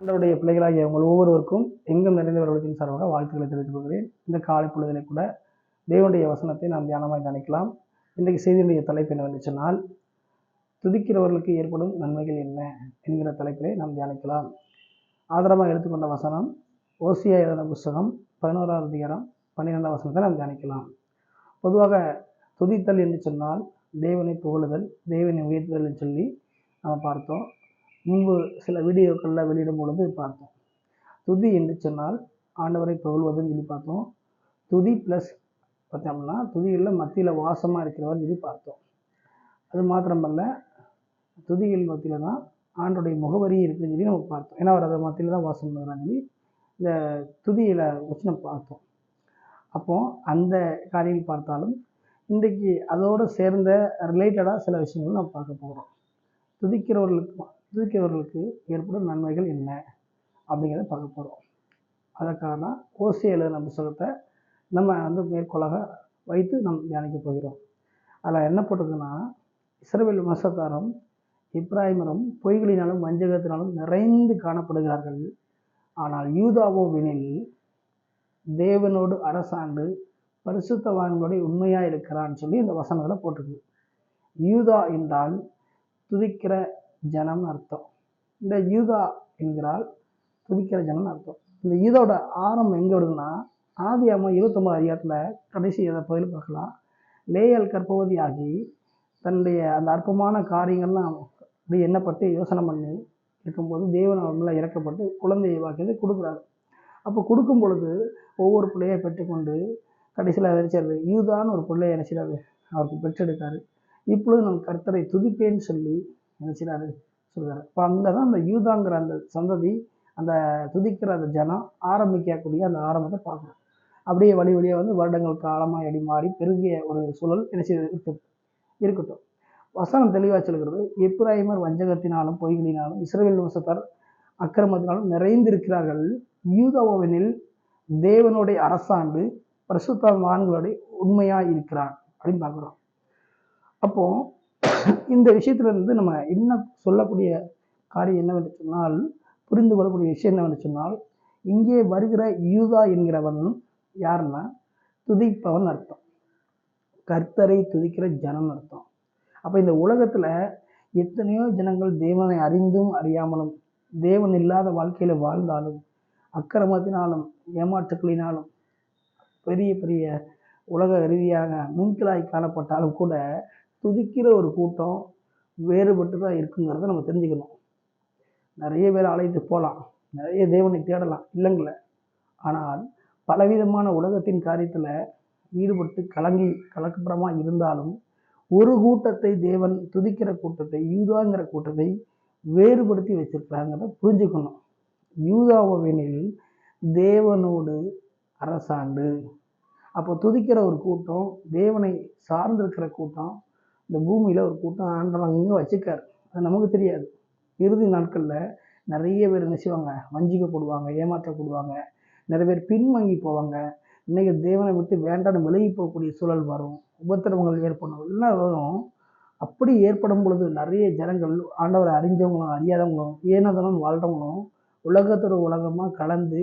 ஆண்டவருடைய பிள்ளைகளாகிய உங்கள் ஒவ்வொருவருக்கும் எங்கும் நிறைந்தவர்களுக்கும் சார்பாக வாழ்த்துக்களை தெரிவித்துக் கொள்கிறேன். இந்த காலை பொழுதிலே கூட தேவனுடைய வசனத்தை நாம் தியானமாய் நினைக்கலாம். இன்றைக்கு செய்தியுடைய தலைப்பு என்னவென்று சொன்னால், துதிக்கிறவர்களுக்கு ஏற்படும் நன்மைகள் என்ன என்கிற தலைப்பிலே நாம் தியானிக்கலாம். ஆதாரமாக எடுத்துக்கொண்ட வசனம் ஓசியா எழுதின புஸ்தகம் 11ஆம் அதிகாரம் 12ஆம் வசனத்தை நாம் தியானிக்கலாம். பொதுவாக துதித்தல் என்று சொன்னால் தேவனை புகழுதல், தேவனை உயர்த்துதல் என்று சொல்லி நாம் பார்த்தோம். முன்பு சில வீடியோக்களில் வெளியிடும் பொழுது பார்த்தோம். துதி என்று சொன்னால் ஆண்டவரை புகழ்வதுன்னு சொல்லி பார்த்தோம். துதி ப்ளஸ் பார்த்தோம்னா துதிகளில் மத்தியில் வாசமாக இருக்கிறவர் சொல்லி பார்த்தோம். அது மாத்திரமல்ல, துதிகள் மத்தியில் தான் ஆண்டோடைய முகவரி இருக்குதுன்னு சொல்லி நம்ம பார்த்தோம். ஏன்னா அவர் அதை மத்தியில் தான் வாசம் பண்ணுறான்னு சொல்லி இந்த துதியில் வச்சு நம்ம பார்த்தோம். அப்போது அந்த காரியம் பார்த்தாலும் இன்றைக்கு அதோடு சேர்ந்த ரிலேட்டடாக சில விஷயங்கள் நம்ம பார்க்க போகிறோம். துதிக்கிறவர்களுக்கு ஏற்படும் நன்மைகள் என்ன அப்படிங்கிறத பார்க்க போகிறோம். அதற்காக தான் ஓசியா எழுதின புத்தகத்தை நம்ம மேற்கோளாக வைத்து நாம் தியானிக்க போகிறோம். அதில் என்ன போட்டிருக்குன்னா, இஸ்ரவேல் வம்சத்தாரும் எப்பிராயீமரும் பொய்களினாலும் வஞ்சகத்தினாலும் நிறைந்து காணப்படுகிறார்கள். ஆனால் யூதாவோவெனில் தேவனோடு அரசாண்டு பரிசுத்தவான்களுடைய உண்மையாக இருக்கிறான்னு சொல்லி இந்த வசனத்தில் போட்டிருக்கு. யூதா என்றால் துதிக்கிற ஜனம்னு அர்த்தம். இந்த யூதா என்கிறால் துதிக்கிற ஜனம்னு அர்த்தம். இந்த யூதாவோட ஆரம்பம் எங்கே வருதுன்னா, ஆதியாகமம் 29 அதிகாரத்தில் கடைசி பகுதியில் பார்க்கலாம். லேயாள் கர்ப்பவதி ஆகி தன்னுடைய அந்த அற்பமான காரியங்கள்லாம் அப்படி எண்ணப்பட்டு யோசனை பண்ணி இருக்கும்போது தேவன் அவர் மேலே இறக்கப்பட்டு குழந்தையை வாக்கியதை கொடுக்குறாரு. அப்போ கொடுக்கும் பொழுது ஒவ்வொரு பிள்ளையை பெற்றுக்கொண்டு கடைசியில் நினைச்சாரு யூதான்னு ஒரு பிள்ளையை நினைச்சிடாரு அவருக்கு பெற்றெடுக்காரு. இப்பொழுது நம் கர்த்தரை துதிப்பேன்னு சொல்லி நினைச்சிடாரு சொல்கிறாரு. இப்போ அங்கே தான் அந்த யூதாங்கிற அந்த சந்ததி, அந்த துதிக்கிற அந்த ஜனம் ஆரம்பிக்கக்கூடிய அந்த ஆரம்பத்தை பார்க்கணும். அப்படியே வழி வழியாக வருடங்கள் காலமாக அடி மாறி பெருகிய ஒரு சூழல் இருக்கட்டும். வசனம் தெளிவாக சொல்கிறது, எப்பிராயீமர் வஞ்சகத்தினாலும் பொய்களினாலும் இஸ்ரவேல் வம்சத்தார் அக்கிரமத்தினாலும் நிறைந்திருக்கிறார்கள். யூதாவோவெனில் தேவனுடைய அரசாண்டு பரிசுத்தவான்களுடைய உண்மையாக இருக்கிறான் அப்படின்னு பார்க்குறோம். அப்போ இந்த விஷயத்துல நம்ம என்ன சொல்லக்கூடிய காரியம் என்னவென்று சொன்னால், புரிந்து கொள்ளக்கூடிய விஷயம் என்னவென்று சொன்னால், இங்கே வருகிற யூதா என்கிறவன் யாருன்னா துதிப்பவன் அர்த்தம், கர்த்தரை துதிக்கிற ஜனம் அர்த்தம். அப்போ இந்த உலகத்தில் எத்தனையோ ஜனங்கள் தேவனை அறிந்தும் அறியாமலும் தேவன் இல்லாத வாழ்க்கையில் வாழ்ந்தாலும் அக்கிரமத்தினாலும் ஏமாற்றுக்களினாலும் பெரிய பெரிய உலக ரீதியாக மின்களாய் காணப்பட்டாலும் கூட துதிக்கிற ஒரு கூட்டம் வேறுபட்டு தான் இருக்குங்கிறத நம்ம தெரிஞ்சுக்கணும். நிறைய பேர் அழைத்து போகலாம், நிறைய தேவனை தேடலாம், இல்லைங்கள. ஆனால் பலவிதமான உலகத்தின் காரியத்தில் ஈடுபட்டு கலக்கப்புறமாக இருந்தாலும் ஒரு கூட்டத்தை தேவன் துதிக்கிற கூட்டத்தை, யூதாங்கிற கூட்டத்தை வேறுபடுத்தி வச்சிருக்கிறாங்கிறத புரிஞ்சுக்கணும். யூதாவோவெனில் தேவனோடு அரசாண்டு. அப்போ துதிக்கிற ஒரு கூட்டம், தேவனை சார்ந்திருக்கிற கூட்டம், இந்த பூமியில் ஒரு கூட்டம் ஆண்டவன் அங்கே வச்சுக்கார். அது நமக்கு தெரியாது. இறுதி நாட்களில் நிறைய பேர் என்ன செய்வாங்க, வஞ்சிக்கப்படுவாங்க, ஏமாற்றப்படுவாங்க, நிறைய பேர் பின்வாங்கி போவாங்க. இன்றைக்கி தேவனை விட்டு வேண்டான்னு விலகி போகக்கூடிய சூழல் வரும், உபத்திரவங்கள் ஏற்படும், எல்லாம் வரும். அப்படி ஏற்படும் பொழுது நிறைய ஜனங்கள் ஆண்டவரை அறிஞ்சவங்களும் அறியாதவங்களும் ஏனதனும் வாழ்கிறவங்களும் உலகத்தோட உலகமாக கலந்து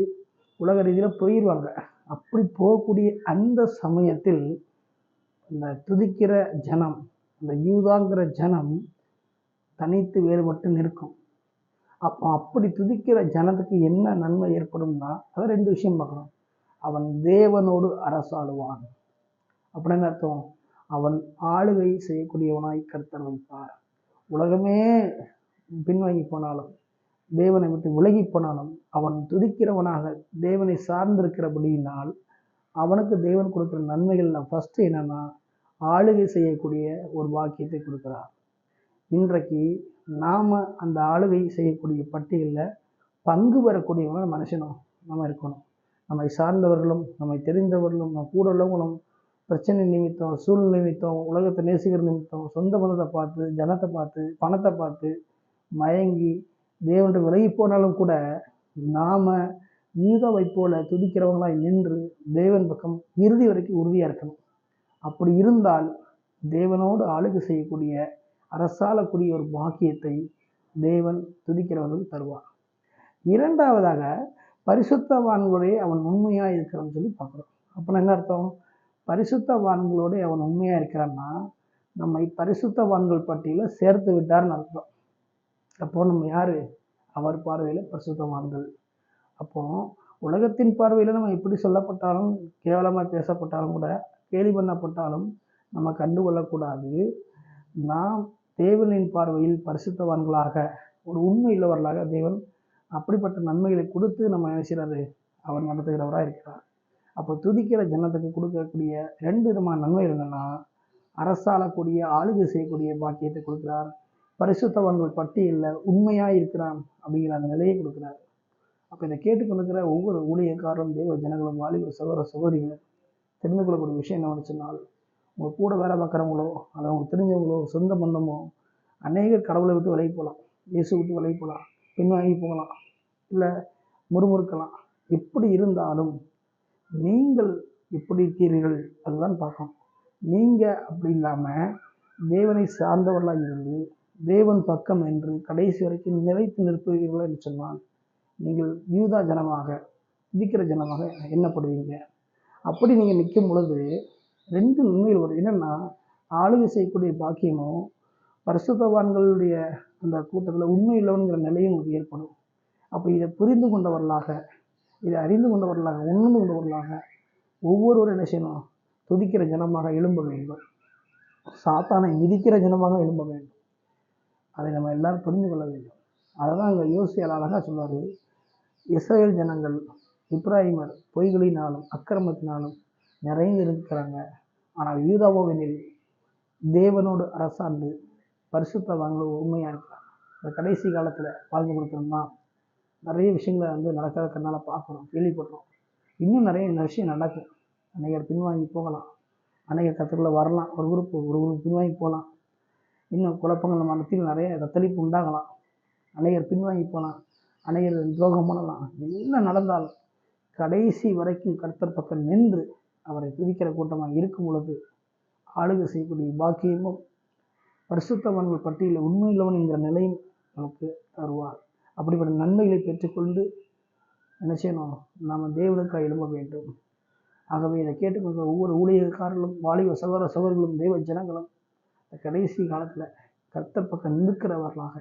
உலக ரீதியில் போயிடுவாங்க. அப்படி போகக்கூடிய அந்த சமயத்தில் இந்த துதிக்கிற ஜனம், இந்த யூதாங்கிற ஜனம் தனித்து வேறுபட்டு நிற்கும். அப்போ அப்படி துதிக்கிற ஜனத்துக்கு என்ன நன்மை ஏற்படும்னா, அதை 2 விஷயம் பார்க்கணும். அவன் தேவனோடு அரசாளுவான் அப்படின்னு அர்த்தம். அவன் ஆளுகை செய்யக்கூடியவனாய் கர்த்தர் வைப்பார். உலகமே பின்வாங்கி போனாலும் தேவனை விட்டு விலகி போனாலும் அவன் துதிக்கிறவனாக தேவனை சார்ந்திருக்கிறபடியினால் அவனுக்கு தேவன் கொடுக்குற நன்மைகள்ல ஃபஸ்ட்டு என்னன்னா, ஆளுகை செய்யக்கூடிய ஒரு வாக்கியத்தை கொடுக்குறார். இன்றைக்கு நாம் அந்த ஆளுகை செய்யக்கூடிய பட்டியலில் பங்கு பெறக்கூடியவங்க மனுஷனும் நம்ம இருக்கணும். நம்மை சார்ந்தவர்களும் நம்மை தெரிந்தவர்களும் நம்ம கூட உள்ளவங்களும் பிரச்சனை நிமித்தம், சூழ்நிலை நிமித்தம், உலகத்தை நேசிக்கிற நிமித்தம், சொந்த பந்தத்தை பார்த்து, ஜனத்தை பார்த்து, பணத்தை பார்த்து மயங்கி தேவன்கிட்ட விலகி போனாலும் கூட நாம் யூதாவை போல துதிக்கிறவங்களாய் நின்று தேவன் பக்கம் இறுதி வரைக்கும் உறுதியாக இருக்கணும். அப்படி இருந்தால் தேவனோடு ஆளுகை செய்யக்கூடிய அரசாளக்கூடிய ஒரு பாக்கியத்தை தேவன் துதிக்கிறவர்கள் தருவார். இரண்டாவதாக பரிசுத்தவான்களோடே அவன் உண்மையாக இருக்கிறான்னு சொல்லி பார்க்குறோம். அப்படின்னா என்ன அர்த்தம்? பரிசுத்தவான்களோடே அவன் உண்மையாக இருக்கிறான்னா நம்மை பரிசுத்தவான்கள் பட்டியலில் சேர்த்து விட்டார்னு அர்த்தம். அப்போ நம்ம யாரு? அவர் பார்வையில் பரிசுத்தவான்கள். அப்போ உலகத்தின் பார்வையில் நம்ம எப்படி சொல்லப்பட்டாலும், கேவலமாக பேசப்பட்டாலும் கூட, கேலி பண்ணப்பட்டாலும் நம்ம கண்டுகொள்ளக்கூடாது. நாம் தேவனின் பார்வையில் பரிசுத்தவான்களாக, ஒரு உண்மை உள்ளவர்களாக தேவன் அப்படிப்பட்ட நன்மைகளை கொடுத்து நம்ம நினைக்கிறாரு அவர் நடத்துகிறவராக இருக்கிறார். அப்போ துதிக்கிற ஜனத்துக்கு கொடுக்கக்கூடிய 2 விதமான நன்மைகள் என்னன்னா, அரசாளக்கூடிய, ஆளுகை செய்யக்கூடிய பாக்கியத்தை கொடுக்கிறார். பரிசுத்தவான்கள் பட்டியலில் உண்மையாக இருக்கிறான் அப்படிங்கிற அந்த நிலையை கொடுக்கிறார். அப்போ இதை கேட்டுக்கொண்டிருக்கிற ஒவ்வொரு ஊழியக்காரரும், தேவ ஜனங்களும், வாலிப சகோதர சகோதரிகளும் தெரிந்து கொள்ளக்கூடிய விஷயம் என்னவென்னு சொன்னால், உங்கள் கூட வேலை பார்க்குறவங்களோ அல்லது அவங்க தெரிஞ்சவங்களோ சொந்த பந்தமோ அநேகர் கடவுளை விட்டு விலகி போகலாம், இயேசு விட்டு விலகி போகலாம், பின்வாங்கி போகலாம், இல்லை முறுமுறுக்கலாம். எப்படி இருந்தாலும் நீங்கள் எப்படி இருக்கிறீர்கள் அதுதான் பார்க்கணும். நீங்கள் அப்படி இல்லாமல் தேவனை சார்ந்தவர்களாக இருந்து தேவன் பக்கம் என்று கடைசி வரைக்கும் நிலைத்து நிற்பீர்கள் என்று சொன்னால் நீங்கள் யூதா ஜனமாக, துதிக்கிற ஜனமாக எண்ணப்படுவீங்க. அப்படி நீங்கள் நிற்கும் பொழுது 2 நன்மைகள் வரும். என்னென்னா, ஆளுகை செய்யக்கூடிய பாக்கியமும், பரிசுத்தவான்களுடைய அந்த கூட்டத்தில் உண்மை இல்லவனுங்கிற நிலையும் உங்களுக்கு ஏற்படும். அப்போ இதை புரிந்து கொண்டவர்களாக, இதை அறிந்து கொண்டவர்களாக, உணர்ந்து கொண்டவர்களாக ஒவ்வொருவரும் என்ன செய்யணும்? துதிக்கிற ஜனமாக எழும்ப வேண்டும். சாத்தானை மிதிக்கிற ஜனமாக எழும்ப வேண்டும். அதை நம்ம எல்லாரும் புரிந்து கொள்ள வேண்டும். அதை தான் அங்கே யோசியால் அழகாக சொன்னார். இஸ்ரவேல் ஜனங்கள், இப்ராஹிமர் பொய்களினாலும் அக்கிரமத்தினாலும் நிறைந்து இருக்கிறாங்க. ஆனால் யூதாவோவெனில் தேவனோடு அரசாண்டு பரிசுத்தவான்கள் உண்மையாக இருக்கிறாங்க. இந்த கடைசி காலத்தில் வாழ்ந்து கொடுக்கணும்னா நிறைய விஷயங்களை நடக்காத கண்ணால் பார்க்குறோம், கேள்விப்படுறோம். இன்னும் நிறைய விஷயம் நடக்கும். அநேகர் பின்வாங்கி போகலாம், அநேகர் கற்றுக்குள்ளே வரலாம், ஒரு குரூப் பின்வாங்கி போகலாம். இன்னும் குழப்பங்கள் மனத்தில் நிறைய தத்தளிப்பு உண்டாகலாம், அநேகர் பின்வாங்கி போகலாம், அநேகர் துரோகம் பண்ணலாம். என்ன நடந்தாலும் கடைசி வரைக்கும் கர்த்தர் பக்கம் நின்று அவரை துதிக்கிற கூட்டமாக இருக்கும் பொழுது ஆளுகை செய்யக்கூடிய பாக்கியமும் பரிசுத்தவான்கள் பட்டியலில் உண்மையுள்ளவன் என்கிற நிலையும் நமக்கு தருவார். அப்படிப்பட்ட நன்மைகளை பெற்றுக்கொண்டு என்ன செய்யணும்? நாம் தேவனுக்காக எழும்ப வேண்டும். ஆகவே இதை கேட்டுக்கொண்ட ஒவ்வொரு ஊழியக்காரர்களும், வாலிப சகோதர சகோதரர்களும், தேவ ஜனங்களும் இந்த கடைசி காலத்தில் கர்த்தர் பக்கம் நிற்கிறவர்களாக,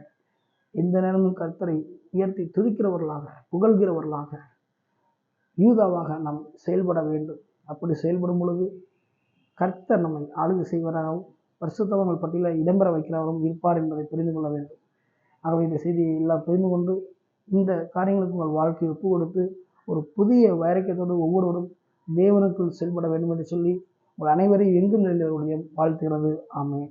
எந்த நேரமும் கர்த்தரை உயர்த்தி துதிக்கிறவர்களாக, புகழ்கிறவர்களாக, யூதாவாக நாம் செயல்பட வேண்டும். அப்படி செயல்படும் பொழுது கர்த்தர் நம்மை ஆளுகை செய்வராகவும் பரிசுத்தவான்கள் பட்டியலில் இடம்பெற வைக்கிறவரும் இருப்பார் என்பதை புரிந்து கொள்ள வேண்டும். ஆகவே இந்த செய்தியை எல்லாம் புரிந்து கொண்டு இந்த காரியங்களுக்கு உங்கள் வாழ்க்கையை ஒப்பு கொடுத்து ஒரு புதிய வைரக்கத்தோடு ஒவ்வொருவரும் தேவனுக்குள் செயல்பட வேண்டும் என்று சொல்லி உங்கள் அனைவரையும் எங்கும் நிலையுடைய வாழ்த்துகிறது. ஆமென்.